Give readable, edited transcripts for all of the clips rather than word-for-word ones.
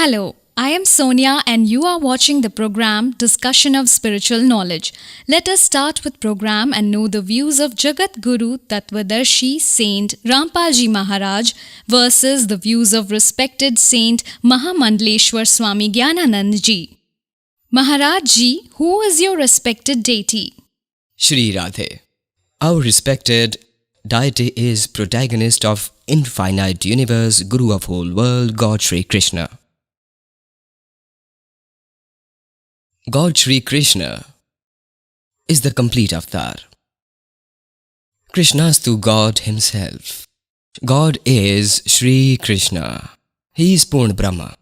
Hello, I am Sonia and you are watching the program Discussion of Spiritual Knowledge. Let us start with program and know the views of Jagat Guru Tattvadarshi Saint Rampal Ji Maharaj versus the views of respected Saint Mahamandleshwar Swami Gyananand Ji. Maharaj Ji, who is your respected deity? Shri Radhe. Our respected deity is protagonist of infinite universe, Guru of whole world, God Shri Krishna. God Shri Krishna is the complete avatar. Krishnastu God himself. God is Shri Krishna. He is Purna Brahma.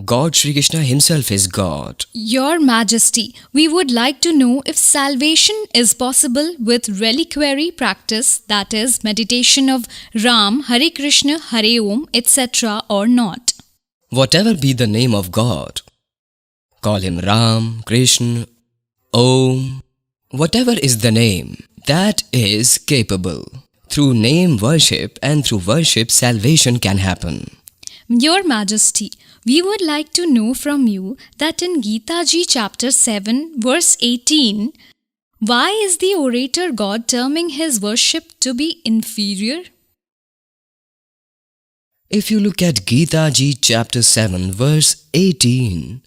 God Shri Krishna himself is God. Your Majesty, we would like to know if salvation is possible with reliquary practice, that is, meditation of Ram, Hare Krishna, Hare Om, etc. or not. Whatever be the name of God, call him Ram, Krishna, Om, whatever is the name, that is capable. Through name worship and through worship, salvation can happen. Your Majesty, we would like to know from you that in Gita Ji chapter 7 verse 18, why is the orator God terming his worship to be inferior? If you look at Gita Ji chapter 7 verse 18,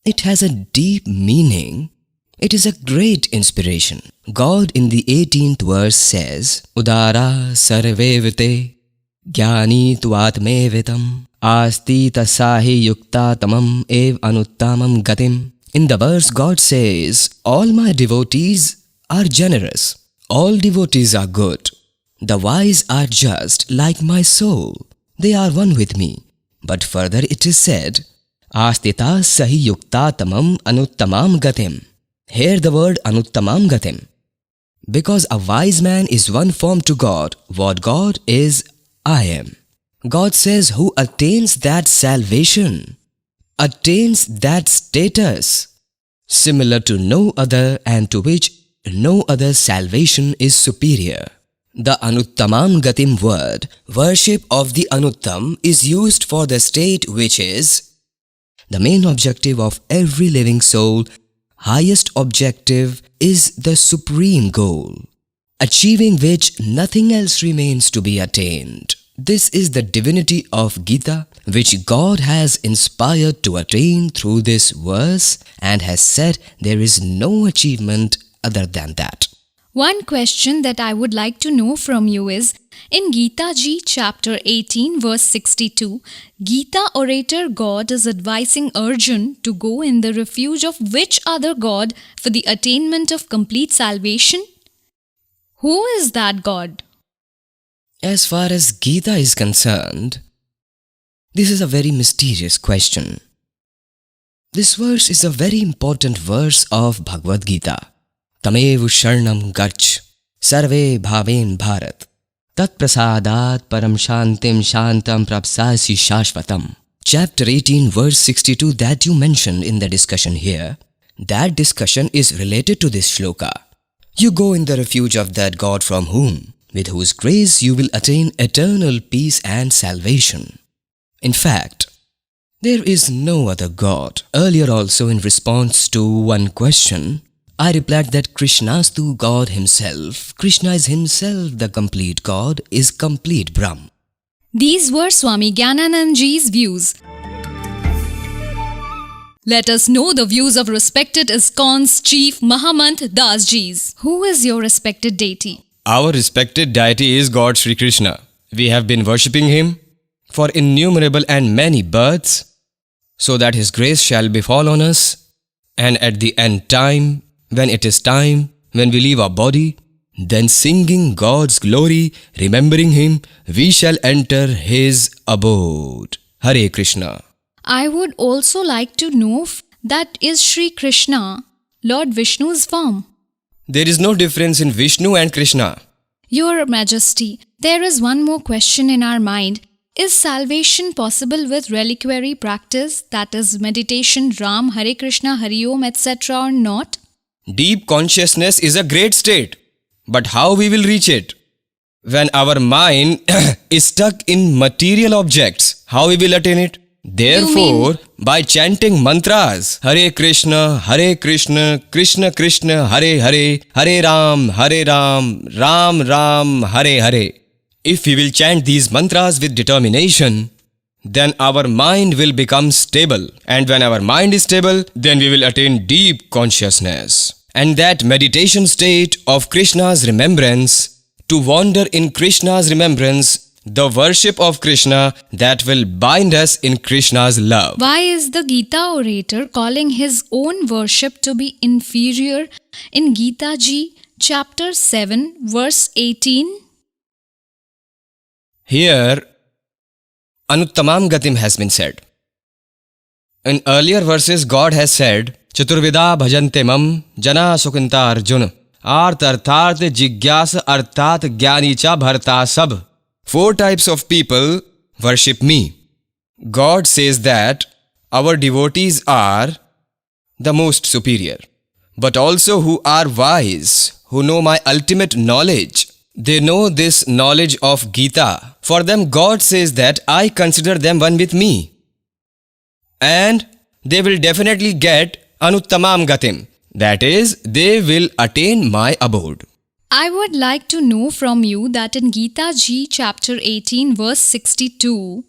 it has a deep meaning. It is a great inspiration. God in the 18th verse says, Udara sarvevite Jnani tuatmevitam asti tasahi yukta tamam ev anuttamam gatim. In the verse, God says, all my devotees are generous. All devotees are good. The wise are just like my soul. They are one with me. But further it is said, Astita sahi yukta tamam anuttamam gatim. Here the word anuttamam gatim. Because a wise man is one form to God. What God is, I am. God says who attains that salvation, attains that status, similar to no other and to which no other salvation is superior. The Anuttamam Gatim word, worship of the Anuttam, is used for the state which is the main objective of every living soul. Highest objective is the supreme goal, achieving which nothing else remains to be attained. This is the divinity of Gita, which God has inspired to attain through this verse and has said there is no achievement other than that. One question that I would like to know from you is, in Gita Ji chapter 18 verse 62, Gita orator God is advising Arjun to go in the refuge of which other God for the attainment of complete salvation? Who is that God? As far as Gita is concerned, this is a very mysterious question. This verse is a very important verse of Bhagavad Gita. Tamevu sharnam gach sarve bhaven bharat tat prasadat param shantim shantam prapsasi shashvatam. Chapter 18 verse 62 that you mentioned in the discussion here, that discussion is related to this shloka. You go in the refuge of that God from whom, with whose grace you will attain eternal peace and salvation. In fact, there is no other God. Earlier also in response to one question, I replied that Krishnastu God himself, Krishna is himself the complete God, is complete Brahm. These were Swami Gyananand Ji's views. Let us know the views of respected Iskcon's chief Mahamant Das Ji's. Who is your respected deity? Our respected deity is God Shri Krishna. We have been worshipping him for innumerable and many births, so that his grace shall befall on us, and at the end time, when it is time, when we leave our body, then singing God's glory, remembering him, we shall enter his abode. Hare Krishna. I would also like to know that is Shri Krishna, Lord Vishnu's form. There is no difference in Vishnu and Krishna. Your Majesty, there is one more question in our mind. Is salvation possible with reliquary practice, that is meditation, Ram, Hare Krishna, Hare Om, etc. or not? Deep consciousness is a great state, but how we will reach it? When our mind is stuck in material objects, how we will attain it? Therefore, by chanting mantras, Hare Krishna, Krishna Krishna, Hare Hare, Hare Ram, Ram Ram, Hare Hare. If we will chant these mantras with determination, then our mind will become stable. And when our mind is stable, then we will attain deep consciousness. And that meditation state of Krishna's remembrance, to wander in Krishna's remembrance, the worship of Krishna, that will bind us in Krishna's love. Why is the Gita orator calling his own worship to be inferior in Gita Ji, chapter 7, verse 18? Here, Anuttamam Gatim has been said. In earlier verses, God has said, Chaturvida bhajante mam jana sukinta arjuna artharthat jigyasa arthat gyani cha bharta sab. 4 types of people worship me. God says that our devotees are the most superior, but also who are wise, who know my ultimate knowledge. They know this knowledge of Gita. For them, God says that I consider them one with me. And they will definitely get Anuttamam Gatim. That is, they will attain my abode. I would like to know from you that in Gita Ji chapter 18 verse 62,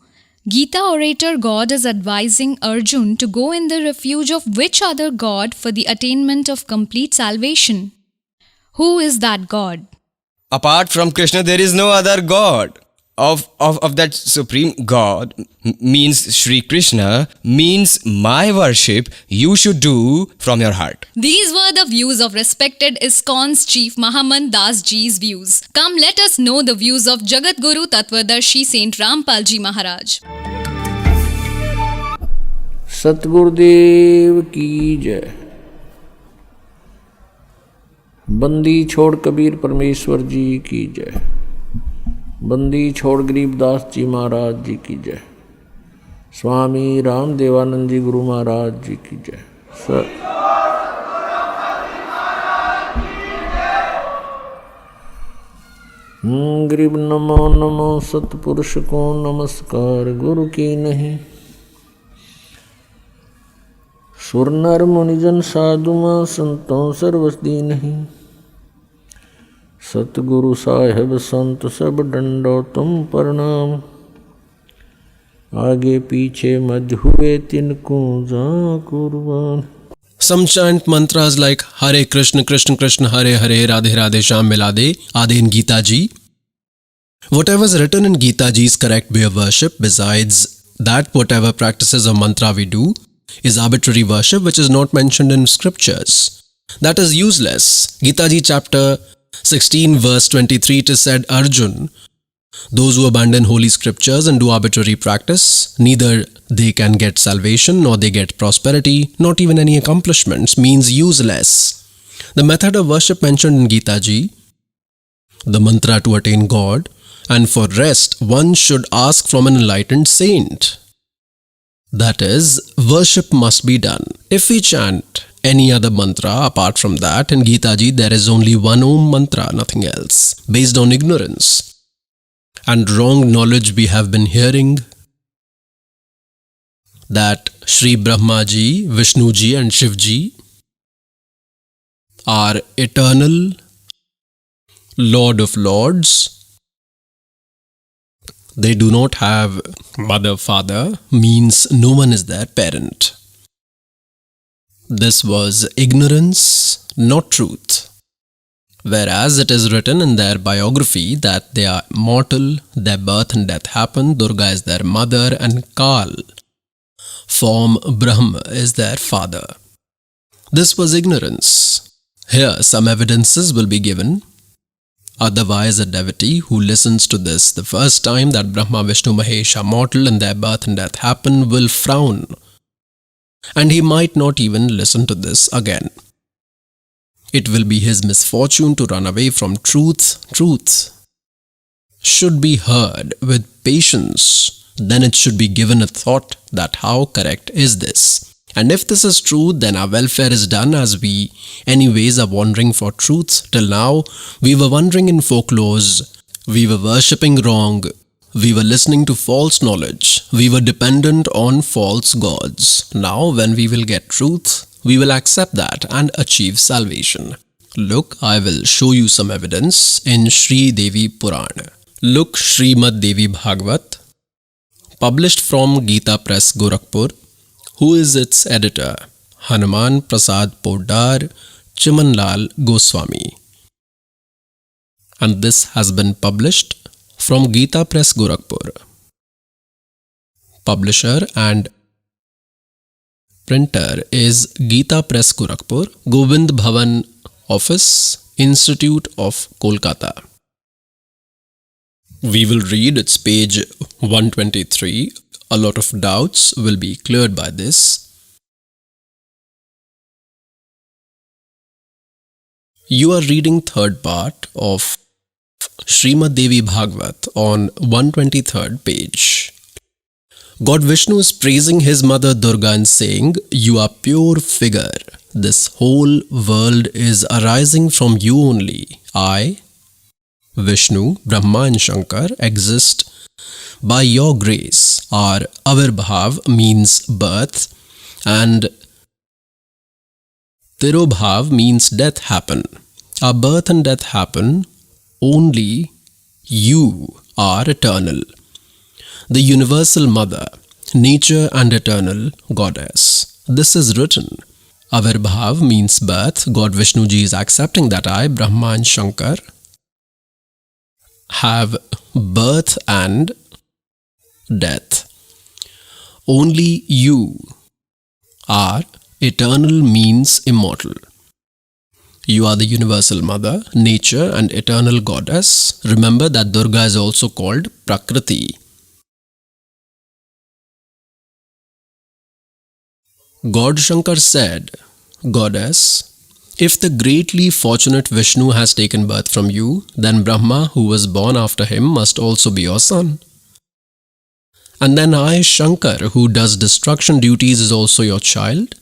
Gita orator God is advising Arjun to go in the refuge of which other God for the attainment of complete salvation. Who is that God? Apart from Krishna, there is no other God. Of that supreme God, means Shri Krishna, means my worship you should do from your heart. These were the views of respected Iskcon's chief Mahamant Das Ji's views. Come, let us know the views of Jagat Guru Tatvadarshi Sant Rampal Ji Maharaj. Satgurudev की जय। बंदी छोड़ कबीर परमेश्वर जी की जय। बंदी छोड़ गरीबदास जी महाराज जी की जय। स्वामी राम देवानंद जी गुरु महाराज जी की जय। गरीब नमो नमो सतपुरुष को नमस्कार गुरु की नहीं। सुर नर मुनिजन साधुमा संतों सर्वस्दी नहीं। सतगुरु साहेब संत सब डंडो तुम प्रणाम। आगे पीछे मज हुए तिनको जा कुर्बान। Some chant mantras like Hare Krishna, Krishna Krishna, Hare Hare, Radhe Radhe, Shyam Milade, Adi in Gita Ji. Whatever is written in Gita Ji is correct way of worship. Besides that, whatever practices of mantra we do is arbitrary worship which is not mentioned in scriptures. That is useless. Gita Ji chapter 16 verse 23 it is said, Arjun, those who abandon holy scriptures and do arbitrary practice, neither they can get salvation, nor they get prosperity, not even any accomplishments, means useless. The method of worship mentioned in Gita Ji, the mantra to attain God, and for rest one should ask from an enlightened saint. That is, worship must be done. If we chant any other mantra apart from that, in Gita Ji there is only one Om mantra, nothing else, based on ignorance and wrong knowledge. We have been hearing that Shri Brahma Ji, Vishnu Ji and Shiv Ji are eternal Lord of Lords. They do not have mother, father, means no one is their parent. This was ignorance, not truth. Whereas it is written in their biography that they are mortal, their birth and death happen, Durga is their mother and Kal, form Brahma, is their father. This was ignorance. Here some evidences will be given. Otherwise, a devotee who listens to this the first time that Brahma, Vishnu, Mahesh are mortal and their birth and death happen will frown. And he might not even listen to this again. It will be his misfortune to run away from truth. Truth should be heard with patience. Then it should be given a thought that how correct is this? And if this is true, then our welfare is done, as we anyways are wandering for truth. Till now, we were wandering in folklores, we were worshipping wrong, We were listening to false knowledge. We were dependent on false gods. Now, when we will get truth, we will accept that and achieve salvation. Look, I will show you some evidence in Sri Devi Purana. Look, Srimad Devi Bhagavat, published from Gita Press, Gorakhpur. Who is its editor? Hanuman Prasad Poddar Chimanlal Goswami. And this has been published from Gita Press, Gorakhpur. Publisher and printer is Gita Press, Gorakhpur, Govind Bhavan Office, Institute of Kolkata. We will read its page 123. A lot of doubts will be cleared by this. You are reading third part of Srimad Devi Bhagavat on 123rd page. God Vishnu is praising his mother Durga and saying, "You are pure figure. This whole world is arising from you only. I, Vishnu, Brahma and Shankar exist by your grace. Our Avirbhav means birth and Tirobhav means death happen. Our birth and death happen. Only you are eternal. The universal mother, nature and eternal goddess. This is written. Avirbhav means birth. God Vishnu Ji is accepting that I, Brahma and Shankar, have birth and death. Only you are eternal means immortal. You are the universal mother, nature and eternal goddess. Remember that Durga is also called Prakriti. God Shankar said, Goddess, if the greatly fortunate Vishnu has taken birth from you, then Brahma, who was born after him, must also be your son. And then I, Shankar, who does destruction duties, is also your child.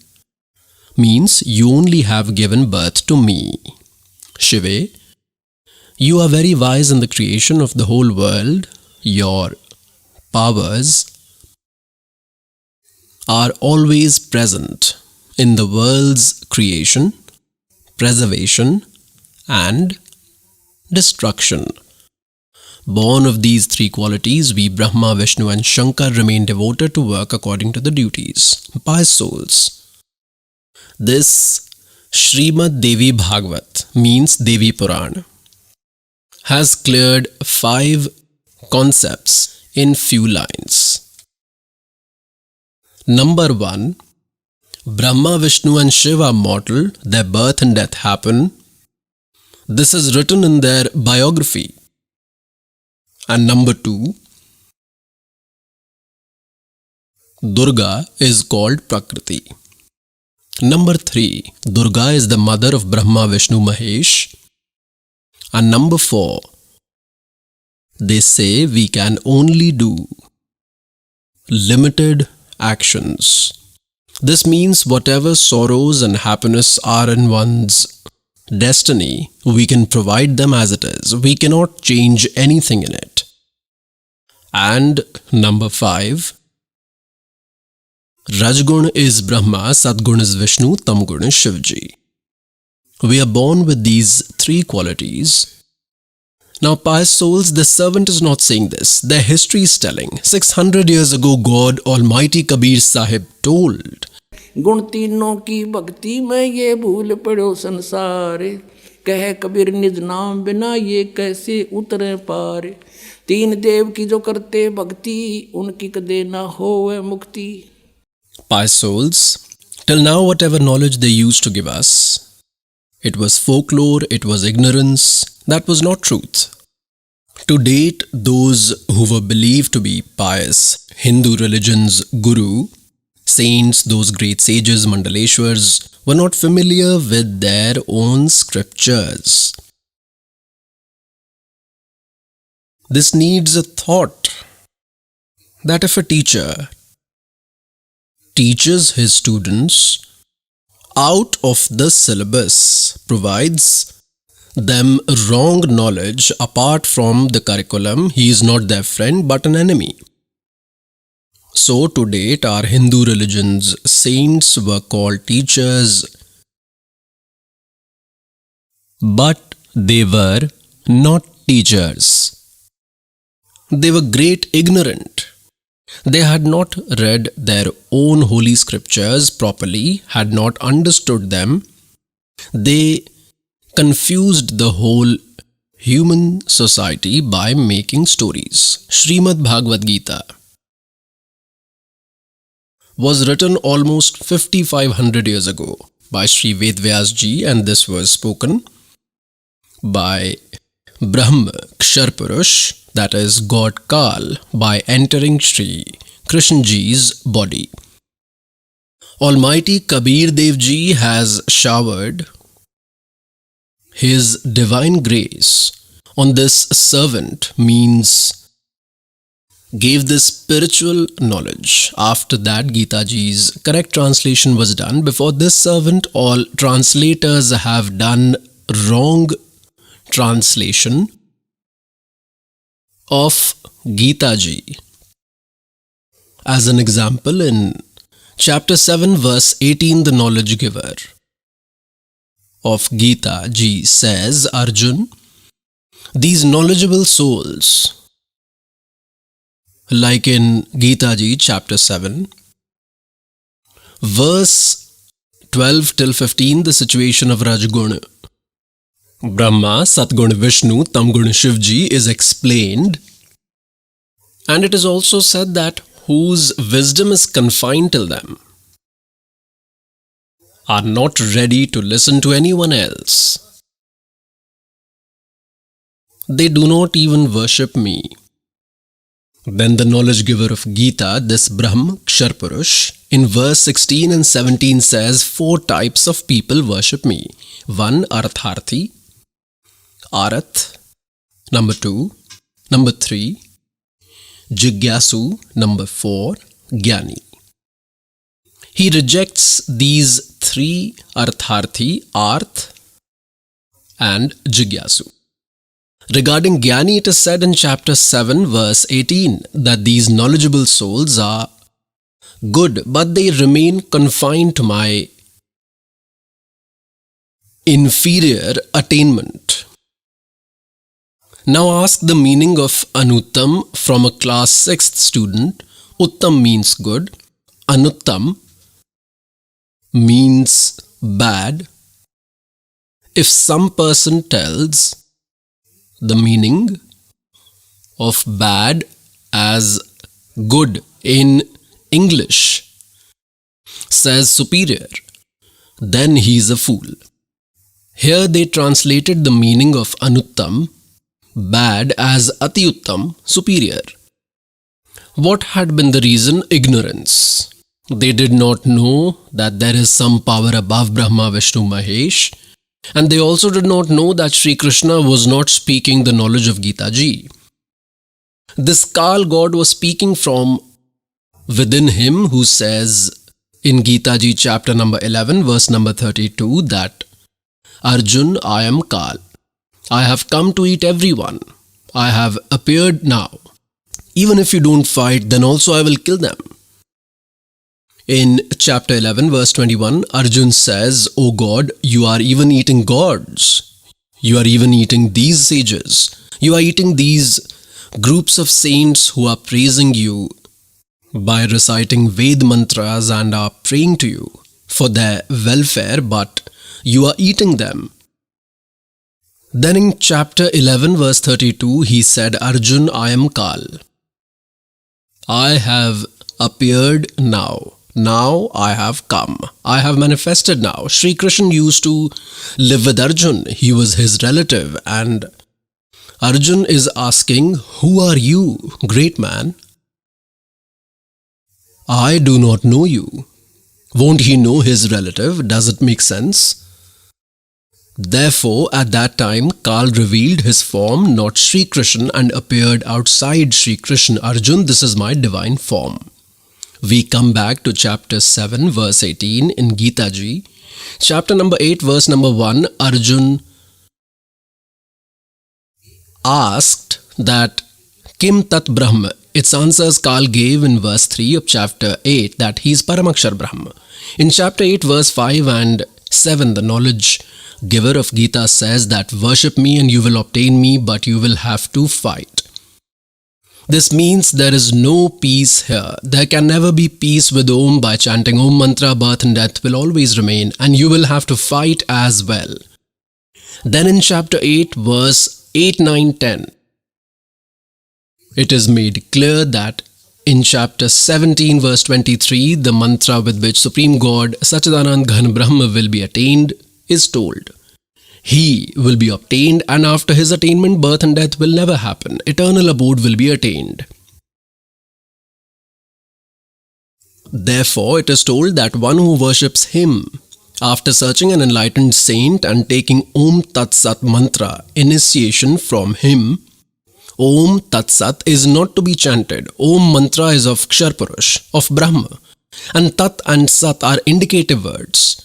Means you only have given birth to me. Shiva, you are very wise in the creation of the whole world. Your powers are always present in the world's creation, preservation and destruction. Born of these three qualities, we Brahma, Vishnu and Shankar remain devoted to work according to the duties. Pious souls, this Srimad Devi Bhagavat means Devi Purana has cleared 5 concepts in few lines. Number 1, Brahma, Vishnu and Shiva are mortal, their birth and death happen. This is written in their biography. And number 2, Durga is called Prakriti. Number 3, Durga is the mother of Brahma, Vishnu, Mahesh. And number 4, they say we can only do limited actions. This means whatever sorrows and happiness are in one's destiny, we can provide them as it is. We cannot change anything in it. And number 5, Rajgun is Brahma, Satgun is Vishnu, Tamgun is Shivji. We are born with these 3 qualities. Now, pious souls, the servant is not saying this. Their history is telling. 600 years ago, God Almighty Kabir Sahib told, गुण तीनों की भक्ति में ये भूल पड़ो संसार, कह कबीर निज नाम बिना ये कैसे उतरे पार, 3 देव की जो करते भक्ति उनकी कदे ना होवे मुक्ति. Pious souls, till now whatever knowledge they used to give us, it was folklore, it was ignorance, that was not truth. To date, those who were believed to be pious, Hindu religion's guru, saints, those great sages, Mandaleshwars, were not familiar with their own scriptures. This needs a thought that if a teacher teaches his students out of the syllabus, provides them wrong knowledge apart from the curriculum, he is not their friend but an enemy. So to date, our Hindu religion's saints were called teachers, but they were not teachers. They were great ignorant. They had not read their own holy scriptures properly, had not understood them. They confused the whole human society by making stories. Srimad Bhagavad Gita was written almost 5500 years ago by Sri Vedvyas ji, and this was spoken by Brahma Ksharpurush, that is God Kal, by entering Sri Krishna ji's body. Almighty Kabir Dev ji has showered his divine grace on this servant, means gave this spiritual knowledge. After that, Gita ji's correct translation was done. Before this servant, all translators have done wrong translation of Gita ji. As an example, in chapter 7 verse 18, the knowledge giver of Gita ji says, Arjun, these knowledgeable souls, like in Gita ji chapter 7, verse 12 till 15, the situation of Rajguna, Brahma, Satguna Vishnu, Tamguna Shivji is explained, and it is also said that whose wisdom is confined till them are not ready to listen to anyone else. They do not even worship me. Then the knowledge giver of Gita, this Brahm Ksharpurush, in verse 16 and 17 says, 4 types of people worship me. 1. Artharthi, Arath. Number 2. Number 3. Jigyasu. Number 4. Gyani. He rejects these 3, Artharthi, Arth and Jigyasu. Regarding Gyani, it is said in chapter 7 verse 18 that these knowledgeable souls are good, but they remain confined to my inferior attainment. Now ask the meaning of Anuttam from a class 6th student. Uttam means good, Anuttam means bad. If some person tells the meaning of bad as good in English, says superior, then he is a fool. Here they translated the meaning of Anuttam, bad, as Atiuttam, superior. What had been the reason? Ignorance. They did not know that there is some power above Brahma, Vishnu, Mahesh, and they also did not know that Sri Krishna was not speaking the knowledge of Gita ji. This Kal God was speaking from within him, who says in Gita ji chapter number 11 verse number 32 that Arjun, I am Kal. I have come to eat everyone. I have appeared now. Even if you don't fight, then also I will kill them. In chapter 11 verse 21, Arjun says, O God, you are even eating gods. You are even eating these sages. You are eating these groups of saints who are praising you by reciting Ved mantras and are praying to you for their welfare, but you are eating them. Then in chapter 11 verse 32, he said, Arjun, I am Kal. I have appeared now. Now I have come. I have manifested now. Sri Krishna used to live with Arjun. He was his relative, and Arjun is asking, who are you, great man? I do not know you. Won't he know his relative? Does it make sense? Therefore, at that time, Kal revealed his form, not Sri Krishna, and appeared outside Sri Krishna. Arjun, this is my divine form. We come back to chapter 7 verse 18 in Gita ji. Chapter number 8 verse number 1, Arjun asked that Kim Tat Brahma, its answers Kal gave in verse 3 of chapter 8 that he is Paramakshar Brahma. In chapter 8 verse 5 and 7, the knowledge giver of Gita says that worship me and you will obtain me, but you will have to fight. This means there is no peace here. There can never be peace with Om. By chanting Om mantra, birth and death will always remain, and you will have to fight as well. Then in chapter 8 verse 8, 9, 10, it is made clear that in chapter 17 verse 23, the mantra with which Supreme God Satchidanand Ghan Brahma will be attained is told. He will be obtained, and after his attainment, birth and death will never happen. Eternal abode will be attained. Therefore, it is told that one who worships him, after searching an enlightened saint and taking Om Tat Sat mantra initiation from him, Om Tat Sat is not to be chanted. Om mantra is of Kshar Purush, of Brahma, and Tat and Sat are indicative words.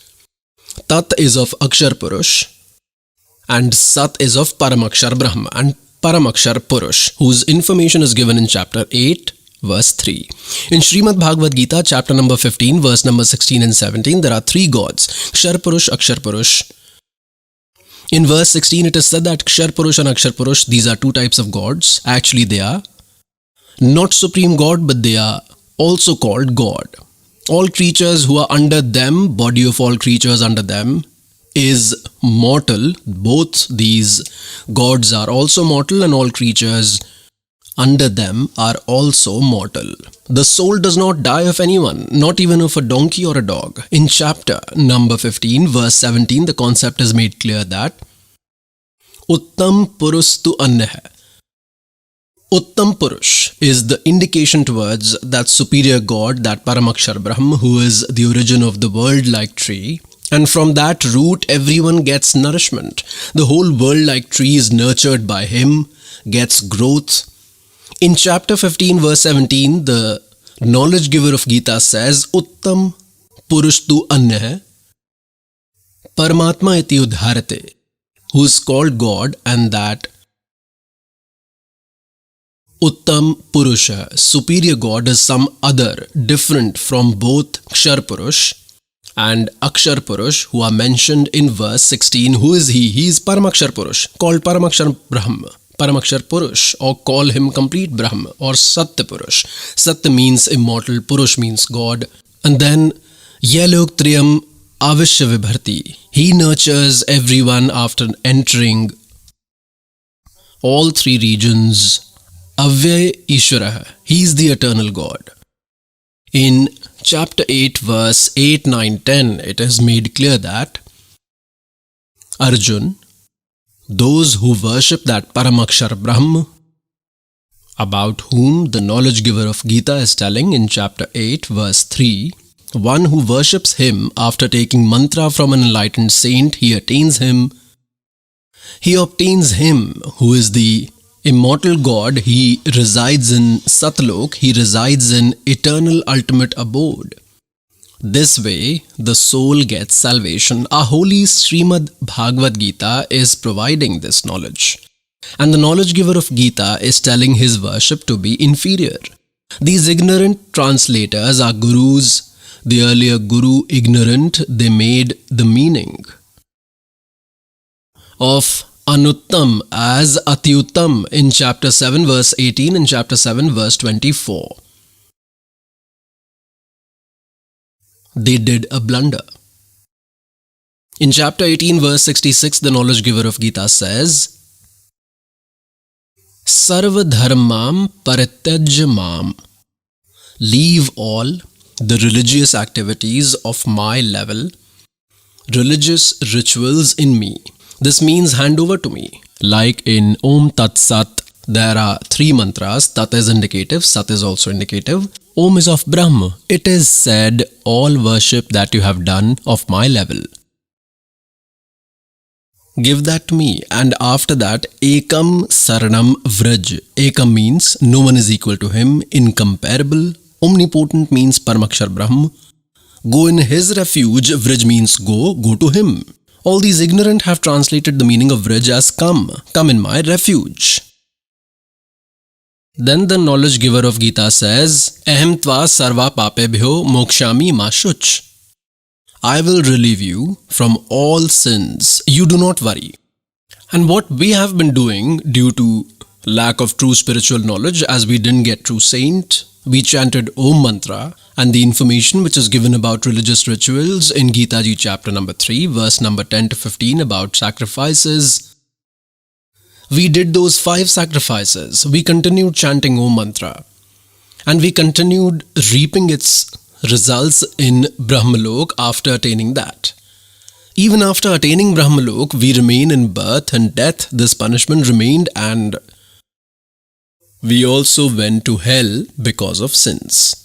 Tat is of Akshar Purush, and Sat is of Paramakshar Brahma and Paramakshar Purush, whose information is given in chapter 8, verse 3. In Srimad Bhagavad Gita, chapter number 15, verse number 16 and 17, there are three gods, Kshar Purush, Akshar Purush. In verse 16, it is said that Kshar Purush and Akshar Purush, these are two types of gods. Actually, they are not Supreme God, but they are also called God. All creatures who are under them, body of all creatures under them, is mortal. Both these gods are also mortal, and all creatures under them are also mortal. The soul does not die of anyone, not even of a donkey or a dog. In chapter number 15, verse 17, the concept is made clear that Uttam Purustu Annah. Uttam Purush is the indication towards that superior God, that Paramakshar Brahma, who is the origin of the world-like tree. And from that root, everyone gets nourishment. The whole world-like tree is nurtured by him, gets growth. In chapter 15, verse 17, the knowledge giver of Gita says, Uttam Purushtu Annah Paramatma iti udharate, who is called God, and that Uttam Purusha, superior God, is some other, different from both Kshar Purush and Akshar Purush, who are mentioned in verse 16. Who is he? He is Paramakshar Purush, called Paramakshar Brahma, Paramakshar Purush, or call him complete Brahma, or Satya Purush. Satya means immortal, Purush means God. And then Yalok Triyam Avishya Vibharti, he nurtures everyone after entering all three regions. Avyay Ishwara, he is the eternal God. In chapter 8, verse 8, 9, 10, it is made clear that Arjun, those who worship that Paramakshar Brahma, about whom the knowledge giver of Gita is telling in chapter 8, verse 3, one who worships him after taking mantra from an enlightened saint, he attains him. He obtains him, who is the immortal God. He resides in Satlok, he resides in eternal ultimate abode. This way, the soul gets salvation. Our holy Srimad Bhagavad Gita is providing this knowledge. And the knowledge giver of Gita is telling his worship to be inferior. These ignorant translators are gurus. The earlier guru, ignorant, they made the meaning of Anuttam as Atyuttam in chapter 7 verse 18 and chapter 7 verse 24. They did a blunder. In chapter 18 verse 66, the knowledge giver of Gita says, Sarva dharmam parityajya mam. Leave all the religious activities of my level, religious rituals in me. This means hand over to me. Like in Om Tat Sat, there are three mantras. Tat is indicative, Sat is also indicative. Om is of Brahma. It is said, all worship that you have done of my level, give that to me. And after that, Ekam Saranam Vraj. Ekam means no one is equal to him, incomparable. Omnipotent means Paramakshar Brahma. Go in his refuge. Vraj means go to him. All these ignorant have translated the meaning of Vrij as come in my refuge. Then the knowledge giver of Gita says, Ahem tva sarva papebhyo mokshami ma shuch. I will relieve you from all sins. You do not worry. And what we have been doing due to lack of true spiritual knowledge, as we didn't get true saint, we chanted Om Mantra, and the information which is given about religious rituals in Gita Ji chapter number 3, verse number 10 to 15 about sacrifices. We did those 5 sacrifices. We continued chanting Om Mantra. And we continued reaping its results in Brahmalok after attaining that. Even after attaining Brahmalok, we remain in birth and death. This punishment remained, and we also went to hell because of sins.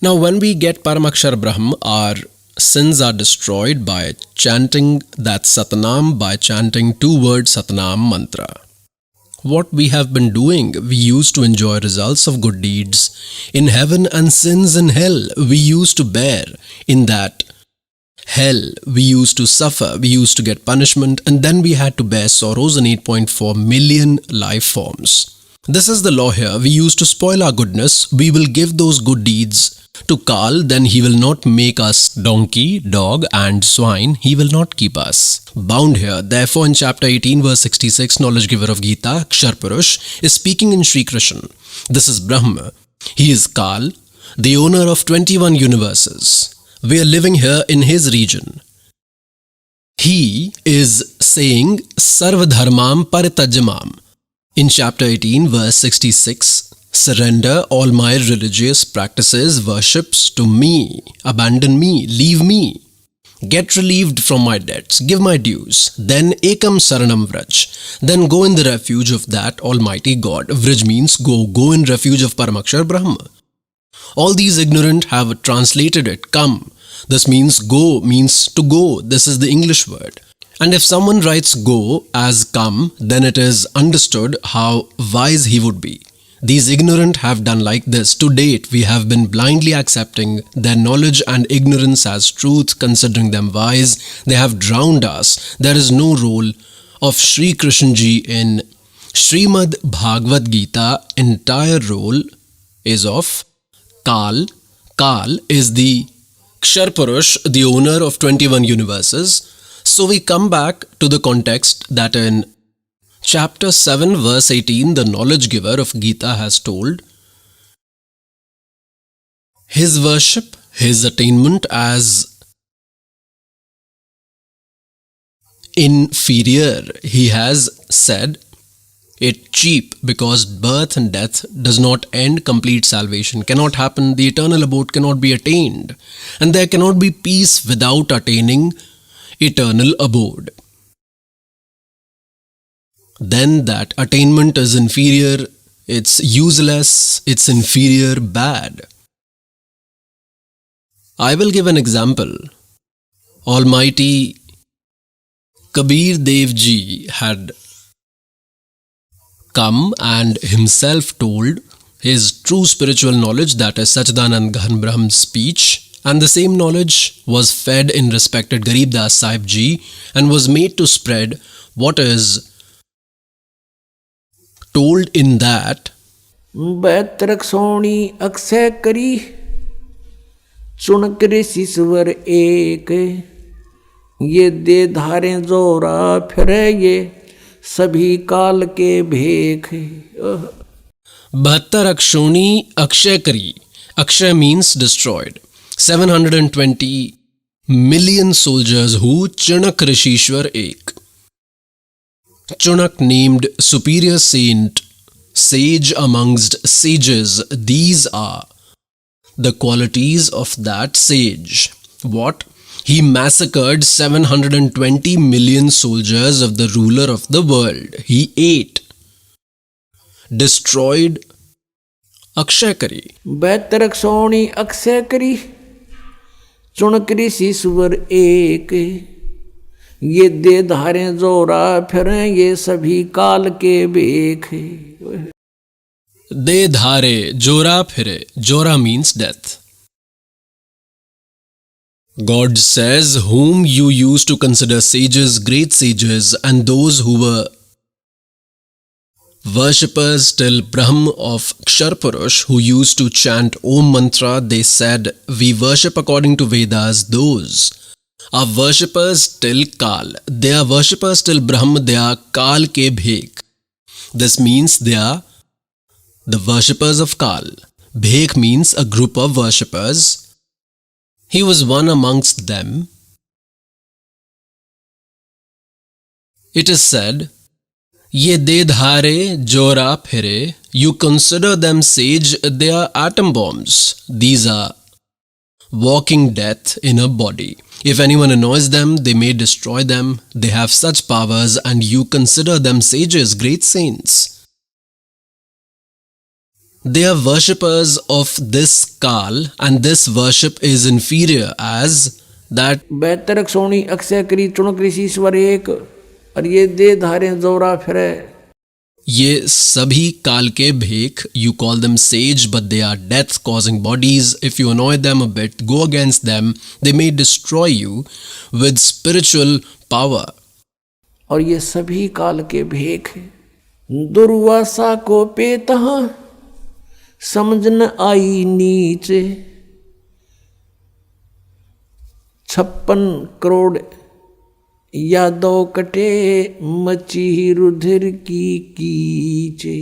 Now when we get Paramakshar Brahm, our sins are destroyed by chanting that Satnam, by chanting 2-word Satnam mantra. What we have been doing, we used to enjoy results of good deeds in heaven and sins in hell. We used to bear in that hell. We used to suffer, we used to get punishment, and then we had to bear sorrows in 8.4 million life forms. This is the law here. We used to spoil our goodness. We will give those good deeds to Kal, then he will not make us donkey, dog and swine. He will not keep us bound here. Therefore, in chapter 18, verse 66, knowledge giver of Gita, Kshar Purush, is speaking in Sri Krishna. This is Brahma. He is Kal, the owner of 21 universes. We are living here in his region. He is saying Sarvadharmam Paritajamam. In chapter 18, verse 66, surrender all my religious practices, worships to me, abandon me, leave me, get relieved from my debts, give my dues, then ekam saranam vraj, then go in the refuge of that Almighty God. Vraj means go in refuge of Paramakshar Brahma. All these ignorant have translated it, come. This means go, means to go. This is the English word. And if someone writes go as come, then it is understood how wise he would be. These ignorant have done like this. To date, we have been blindly accepting their knowledge and ignorance as truth, considering them wise. They have drowned us. There is no role of Sri Krishna Ji in Srimad Bhagavad Gita. Entire role is of Kal. Kal is the Kshar Purush, the owner of 21 universes. So we come back to the context that in chapter 7 verse 18, the knowledge giver of Gita has told his worship, his attainment as inferior. He has said it cheap because birth and death does not end. Complete salvation cannot happen. The eternal abode cannot be attained. And there cannot be peace without attaining eternal abode. Then that attainment is inferior, it's useless, it's inferior, bad. I will give an example. Almighty Kabir Dev Ji had come and himself told his true spiritual knowledge, that is Satchidanand Ghan Brahm's speech, and the same knowledge was fed in respected Garib Das Sahib Ji and was made to spread what is told in that बैत्रक सोणी Akshay करी चुनक ऋषि स्वर एक ये दे धारे जोरा फिरे ये सभी काल के भेख 72 अक्षोणी अक्षय करी. Akshay means destroyed. 720 million soldiers who Chanak Rishishwar Ek. Chanak named superior saint, sage amongst sages. These are the qualities of that sage. What? He massacred 720 million soldiers of the ruler of the world. He ate, destroyed. Akshay करी. बैतरक सोणी अक्षय करी चुनक ऋषि स्वर एक ये दे धारे जोरा फिरे ये सभी काल के बेख. दे धारे जोरा फिरे. Jora means death. God says, whom you used to consider sages, great sages, and those who were worshippers till Brahm of Ksharpurush, who used to chant Om Mantra, they said, we worship according to Vedas, those are worshippers till Kal. They are worshippers till Brahm, they are Kal ke bhek. This means they are the worshippers of Kal. Bhek means a group of worshippers. He was one amongst them. It is said, Ye dedhare jora phire, you consider them sage, they are atom bombs. These are walking death in a body. If anyone annoys them, they may destroy them. They have such powers, and you consider them sages, great saints. They are worshippers of this Kal, and this worship is inferior as that बैतरक Soni Akshay करी चुणक ऋषि स्वर एक और ये दे धारे जोरा फिरे. ये सभी काल के भेख, you call them sage, but they are death-causing bodies. If you annoy them a bit, go against them, they may destroy you with spiritual power. और ये सभी काल के भेख दुर्वासा को पेतहा समझ न आई नीचे. 56 करोड़ यादव कटे मची रुधिर की कीचे.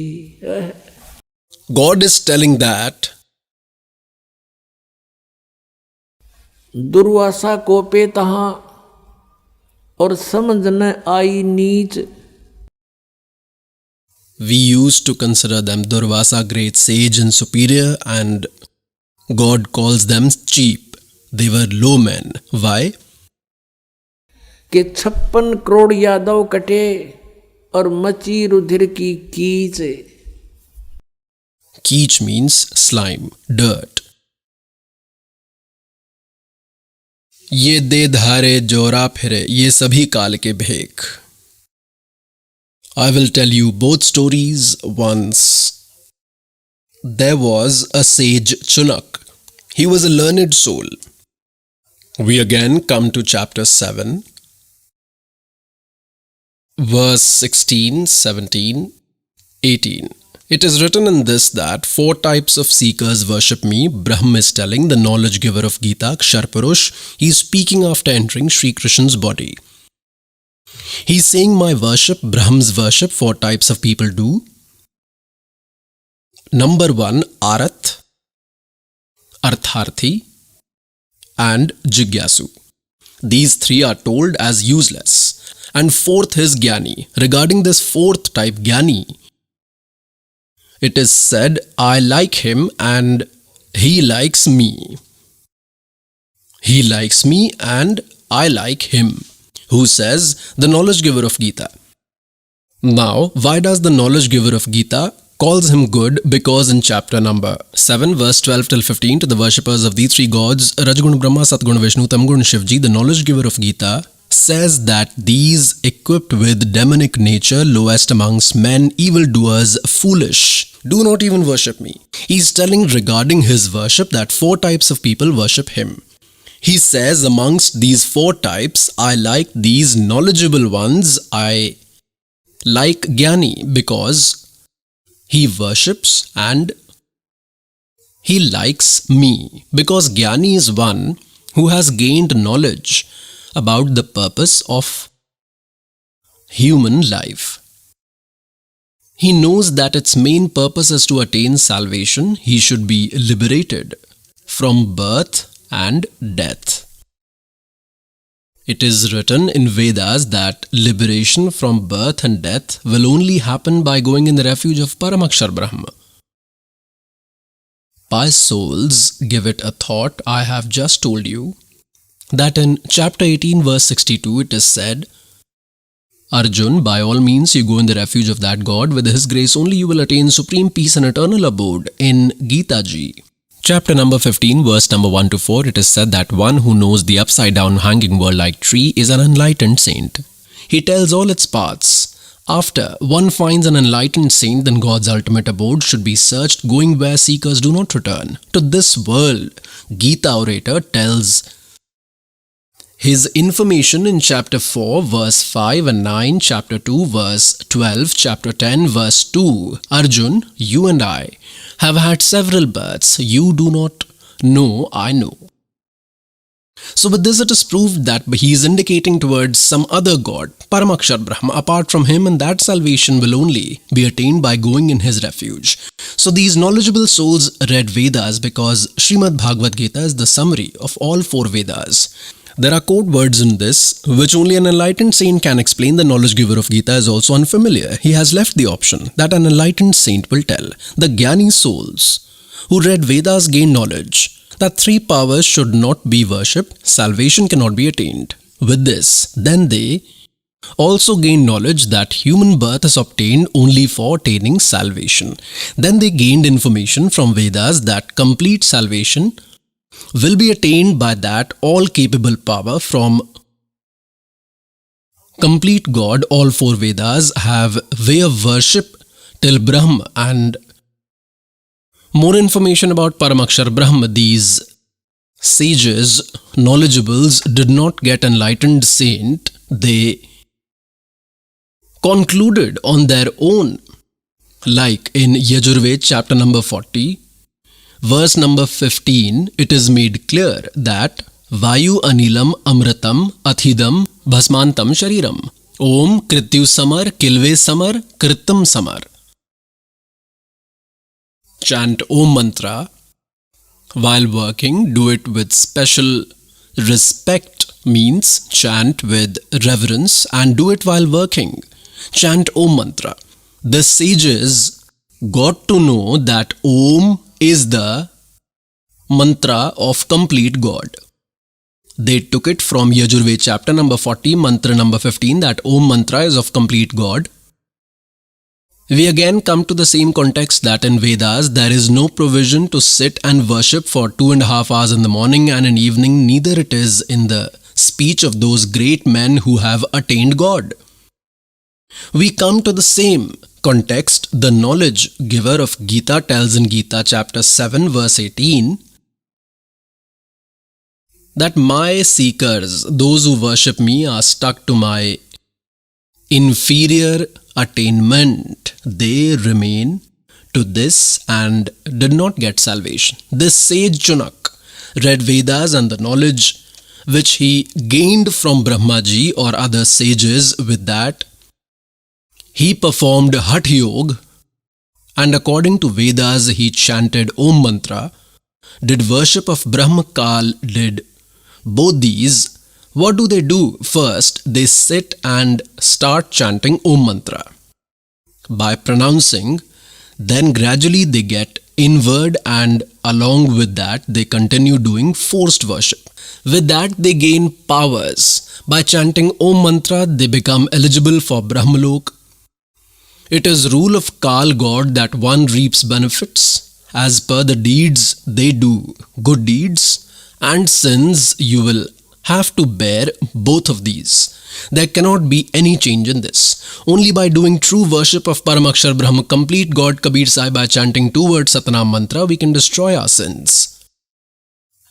God is telling that Durvasa को पे तहा और समझ न आई नीच. we used to consider them Durvasa, great sage and superior, and God calls them cheap. They were low men. Why? कि 56 करोड़ यादव कटे और मची रुधिर की कीच. Keech means slime, dirt. ये दे धारे जोरा फिरे, ये सभी काल के भेख. I will tell you both stories once. There was a sage Chunak. He was a learned soul. We again come to chapter 7, verse 16, 17, 18. It is written in this that 4 types of seekers worship me. Brahm is telling, the knowledge giver of Gita, Ksharpurush. He is speaking after entering Sri Krishna's body. He is saying my worship, Brahm's worship, 4 types of people do. Number 1, Arath, Artharthi, and Jigyasu. These 3 are told as useless. And 4th is Gyani. Regarding this 4th type, Gyani, it is said, I like him and he likes me. He likes me and I like him. Who says? The knowledge giver of Gita. Now, why does the knowledge giver of Gita calls him good? Because in chapter number 7, verse 12 till 15, to the worshippers of these 3 gods, Rajgun Brahma, Satgun Vishnu, Tamgun Shivji, the knowledge giver of Gita says that these equipped with demonic nature, lowest amongst men, evildoers, foolish, do not even worship me. He is telling regarding his worship that 4 types of people worship him. He says amongst these 4 types, I like these knowledgeable ones. I like Gyani because he worships and he likes me. Because Gyani is one who has gained knowledge about the purpose of human life. He knows that its main purpose is to attain salvation. He should be liberated from birth and death. It is written in Vedas that liberation from birth and death will only happen by going in the refuge of Paramakshar Brahma. By souls, give it a thought. I have just told you that in chapter 18 verse 62 it is said, Arjun, by all means you go in the refuge of that God. With his grace only you will attain supreme peace and eternal abode in Gita Ji. Chapter number 15, verse number 1 to 4, it is said that one who knows the upside-down hanging world-like tree is an enlightened saint. He tells all its paths. After one finds an enlightened saint, then God's ultimate abode should be searched, going where seekers do not return. To this world, Gita orator tells his information in chapter 4, verse 5 and 9, chapter 2, verse 12, chapter 10, verse 2. Arjun, you and I have had several births. You do not know, I know. So with this it is proved that he is indicating towards some other god, Paramakshar Brahma, apart from him, and that salvation will only be attained by going in his refuge. So these knowledgeable souls read Vedas because Srimad Bhagavad Gita is the summary of all 4 Vedas. There are code words in this which only an enlightened saint can explain. The knowledge giver of Gita is also unfamiliar. He has left the option that an enlightened saint will tell. The Jnani souls who read Vedas gain knowledge that 3 powers should not be worshipped, salvation cannot be attained. With this, then they also gain knowledge that human birth is obtained only for attaining salvation. Then they gained information from Vedas that complete salvation will be attained by that all-capable power from complete God. All 4 Vedas have way of worship till Brahma, and more information about Paramakshar Brahma. These sages, knowledgeables, did not get enlightened saint. They concluded on their own. Like in Yajurved chapter number 40, verse number 15, it is made clear that Vayu Anilam Amratam Athidam Bhasmantam Shariram Om Krityu Samar Kilve Samar Kritam Samar. Chant Om Mantra while working. Do it with special respect, means chant with reverence, and do it while working. Chant Om Mantra. The sages got to know that Om is the mantra of complete God. They took it from Yajurved chapter number 40, mantra number 15, that Om mantra is of complete God. We again come to the same context that in Vedas there is no provision to sit and worship for 2.5 hours in the morning and in evening, neither it is in the speech of those great men who have attained God. We come to the same context. The knowledge giver of Gita tells in Gita chapter 7 verse 18 that my seekers, those who worship me, are stuck to my inferior attainment. They remain to this and did not get salvation. This sage Chunak read Vedas and the knowledge which he gained from Brahmaji or other sages. With that, he performed Hatha Yoga, and according to Vedas he chanted Om mantra, did worship of Brahma Kal, did both these. What do? First, they sit and start chanting Om mantra by pronouncing. Then gradually they get inward, and along with that they continue doing forced worship. With that they gain powers. By chanting Om mantra they become eligible for Brahmalok. It is rule of Kal God that one reaps benefits as per the deeds they do. Good deeds and sins, you will have to bear both of these. There cannot be any change in this. Only by doing true worship of Paramakshar Brahma, complete God, Kabir Sahib, by chanting 2 words Satnam mantra, we can destroy our sins.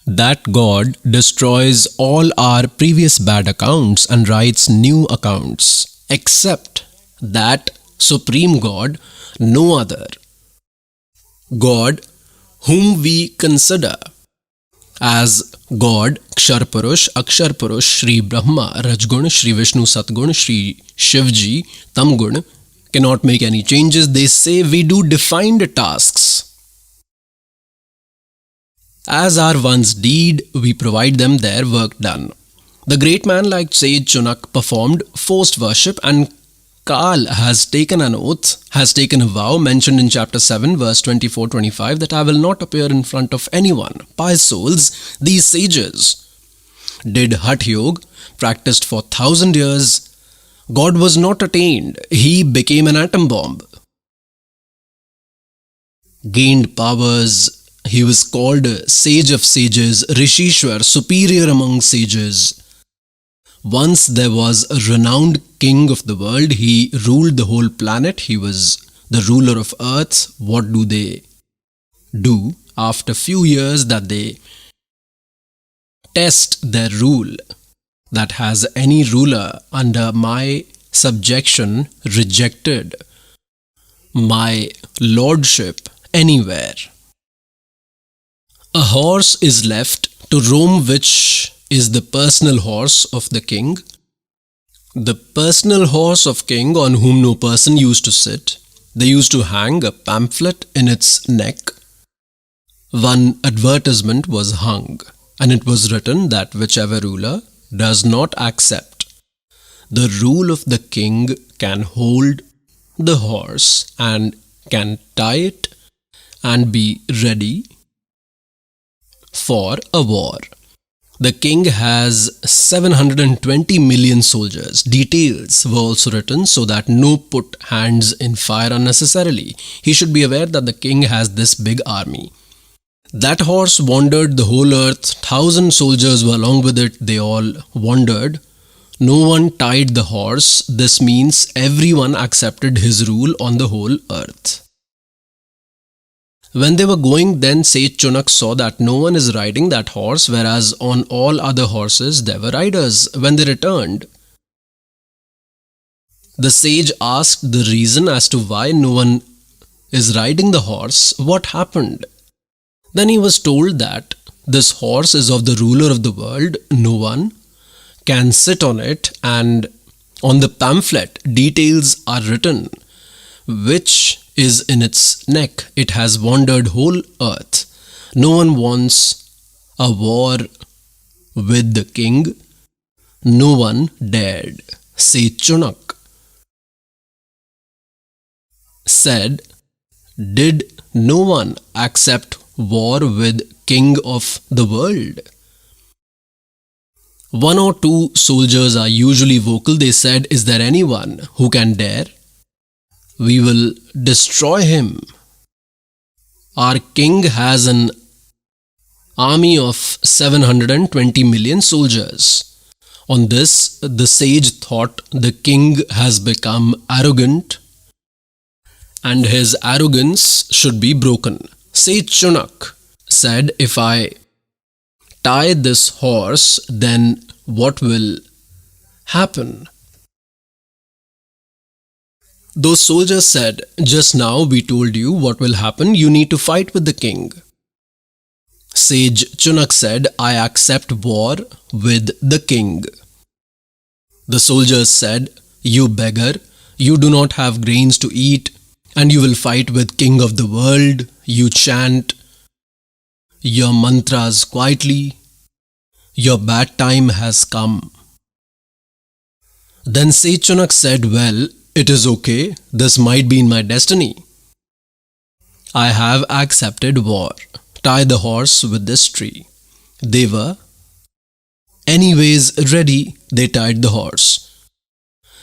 That God destroys all our previous bad accounts and writes new accounts. Except that Supreme God, no other God whom we consider as God, Kshar Purush, Akshar Purush, Shri Brahma, Rajgun, Shri Vishnu Satgun, Shri Shivji, Tamgun, cannot make any changes. They say we do defined tasks. As our one's deed, we provide them their work done. The great man like Sage Chunak performed forced worship, and Kal has taken an oath, has taken a vow mentioned in chapter 7 verse 24-25 that I will not appear in front of anyone. Pious souls, these sages did Hatha Yoga, practiced for 1,000 years. God was not attained. He became an atom bomb. Gained powers. He was called Sage of Sages, Rishishwar, superior among sages. Once there was a renowned king of the world. He ruled the whole planet. He was the ruler of earth. What do they do after few years that they test their rule? that has any ruler under my subjection rejected my lordship anywhere. A horse is left to roam, which is the personal horse of the king. The personal horse of king on whom no person used to sit. They used to hang a pamphlet in its neck. One advertisement was hung, and it was written that whichever ruler does not accept the rule of the king can hold the horse and can tie it and be ready for a war. The king has 720 million soldiers. Details were also written so that no put hands in fire unnecessarily. He should be aware that the king has this big army. That horse wandered the whole earth. 1,000 soldiers were along with it. They all wandered. No one tied the horse. This means everyone accepted his rule on the whole earth. When they were going, then Sage Chunak saw that no one is riding that horse, whereas on all other horses there were riders. When they returned, the sage asked the reason as to why no one is riding the horse. What happened? Then he was told that this horse is of the ruler of the world. No one can sit on it, and on the pamphlet details are written which is in its neck. It has wandered whole earth. No one wants a war with the king. No one dared. Sage Chunak said, did no one accept war with king of the world? One or two soldiers are usually vocal. They said, is there anyone who can dare? We will destroy him. Our king has an army of 720 million soldiers. On this, the sage thought the king has become arrogant and his arrogance should be broken. Sage Chunak said, if I tie this horse, then what will happen? Those soldiers said, just now we told you what will happen. You need to fight with the king. Sage Chunak said, I accept war with the king. The soldiers said, you beggar, you do not have grains to eat, and you will fight with king of the world. You chant your mantras quietly. Your bad time has come. Then Sage Chunak said, well, it is okay. This might be in my destiny. I have accepted war. Tie the horse with this tree. They were anyways ready. They tied the horse.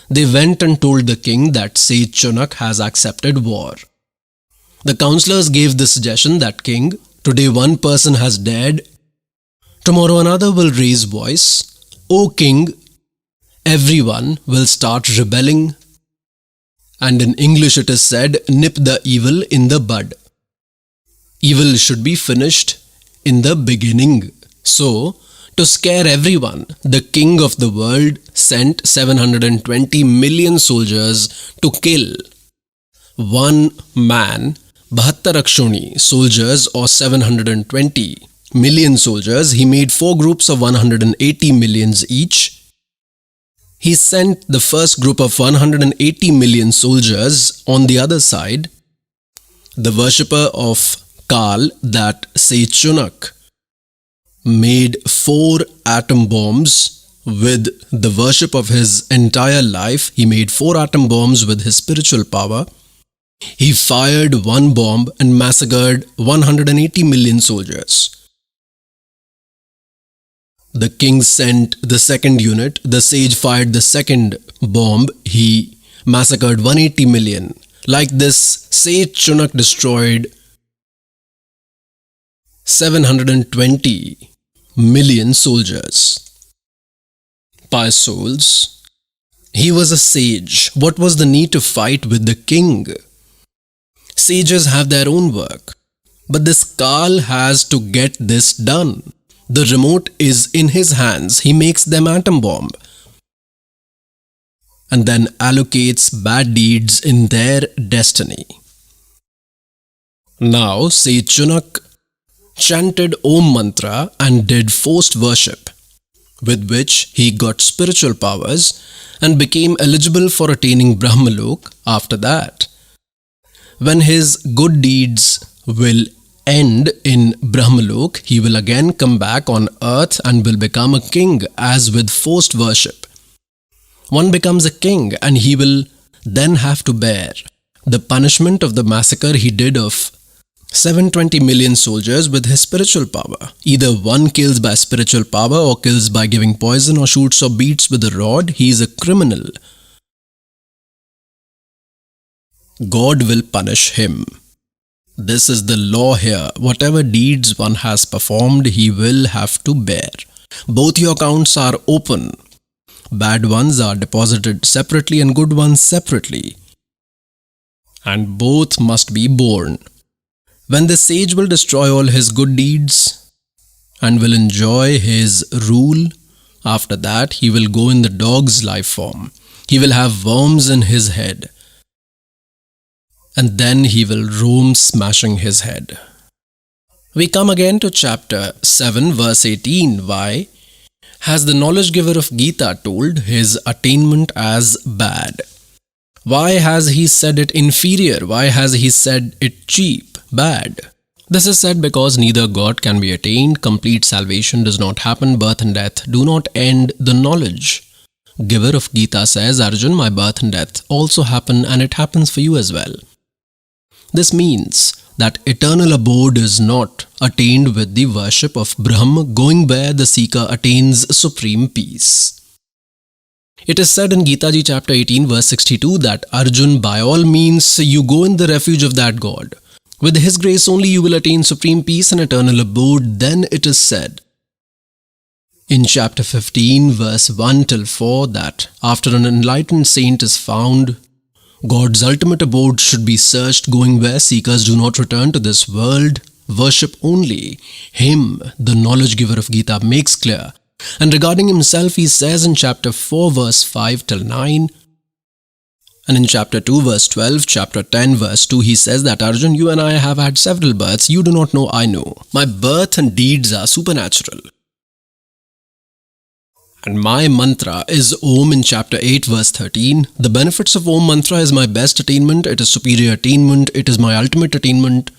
They went and told the king that Sage Chunak has accepted war. The councillors gave the suggestion that, king, today one person has dared. Tomorrow another will raise voice. O king, everyone will start rebelling. And in English it is said, nip the evil in the bud. Evil should be finished in the beginning. So, to scare everyone, the king of the world sent 720 million soldiers to kill one man. 72 Akshoni soldiers, or 720 million soldiers. He made 4 groups of 180 millions each. He sent the first group of 180 million soldiers on the other side. The worshipper of Kal, that Sage Chunak, made 4 atom bombs with the worship of his entire life. He made 4 atom bombs with his spiritual power. He fired 1 bomb and massacred 180 million soldiers. The king sent the second unit. The sage fired the second bomb. He massacred 180 million. Like this, Sage Chunak destroyed 720 million soldiers. Pious souls, he was a sage. What was the need to fight with the king? Sages have their own work, but this Kal has to get this done. The remote is in his hands. He makes them atom bomb and then allocates bad deeds in their destiny. Now, say Chunak chanted Om Mantra and did forced worship, with which he got spiritual powers and became eligible for attaining Brahmalok after that. When his good deeds will end in Brahmalok, he will again come back on earth and will become a king, as with forced worship. One becomes a king and he will then have to bear the punishment of the massacre he did of 720 million soldiers with his spiritual power. Either one kills by spiritual power or kills by giving poison or shoots or beats with a rod, he is a criminal. God will punish him. This is the law here. Whatever deeds one has performed, he will have to bear. Both your accounts are open. Bad ones are deposited separately and good ones separately. And both must be borne. When the sage will destroy all his good deeds and will enjoy his rule, after that he will go in the dog's life form. He will have worms in his head. And then he will roam smashing his head. We come again to chapter 7 verse 18. Why has the knowledge giver of Gita told his attainment as bad? Why has he said it inferior? Why has he said it cheap, bad? This is said because neither God can be attained, complete salvation does not happen, birth and death do not end the knowledge. Giver of Gita says, Arjun, my birth and death also happen and it happens for you as well. This means that eternal abode is not attained with the worship of Brahm, going where the seeker attains supreme peace. It is said in Gita Ji chapter 18 verse 62 that Arjun, by all means you go in the refuge of that God. With his grace only you will attain supreme peace and eternal abode. Then it is said in chapter 15 verse 1 till 4 that after an enlightened saint is found, God's ultimate abode should be searched, going where seekers do not return to this world, worship only. Him, the knowledge giver of Gita, makes clear. And regarding himself, he says in chapter 4 verse 5 till 9, and in chapter 2 verse 12, chapter 10 verse 2, he says that Arjun, you and I have had several births. You do not know, I know. My birth and deeds are supernatural. And my mantra is Om in chapter 8 verse 13. The benefits of Om mantra is my best attainment, it is superior attainment, it is my ultimate attainment.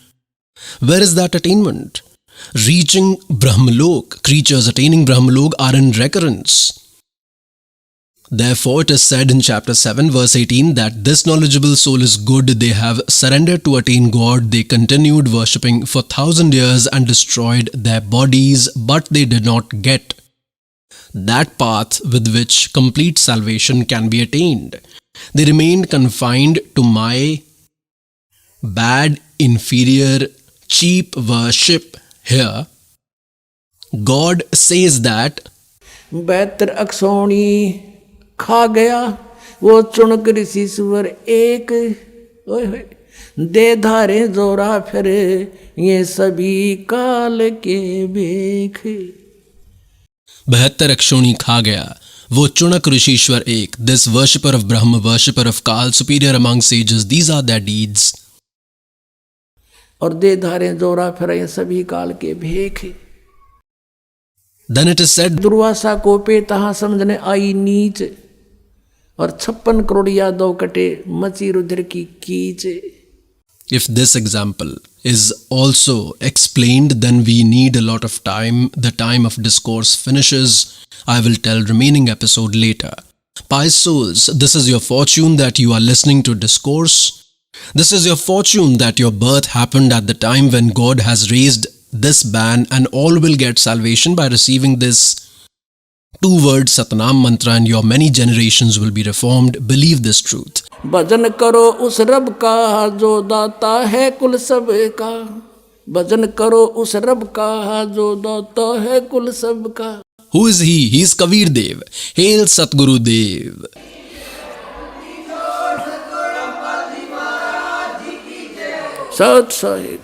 Where is that attainment? Reaching Brahmalok. Creatures attaining Brahmalok are in recurrence. Therefore it is said in chapter 7 verse 18 that this knowledgeable soul is good. They have surrendered to attain God. They continued worshipping for 1,000 years and destroyed their bodies, but they did not get that path with which complete salvation can be attained. They remained confined to my bad, inferior, cheap worship. Here, God says that बेहतर अक्सोणी खा गया वो चुनक ऋषि सुवर एक ओए होए दे धारे जोरा फिर ये सभी काल के बेख. 72 अक्षोणी खा गया वो चुनक ऋषीश्वर एक. This worshipper of Brahma, worshipper of Kal, superior among sages, these are their deeds. और दे धारे जोरा फिर ये सभी काल के भेख. Then it is said, Durvasa को पे तहाँ समझने आई नीच और 56 करोड़ यादव कटे मची रुद्र की कीच. if this example is also explained, then we need a lot of time. The time of discourse finishes. I will tell remaining episode later. Pious souls, this is your fortune that you are listening to discourse. This is your fortune that your birth happened at the time when God has raised this ban, and all will get salvation by receiving this 2-word Satnam mantra, and your many generations will be reformed. Believe this truth. भजन करो उस रब का जो दाता है कुल सब का. भजन करो उस रब का जो दाता है कुल सब का. Who is he? He is Kabir Dev. Hail Satguru Dev. सत साहिब.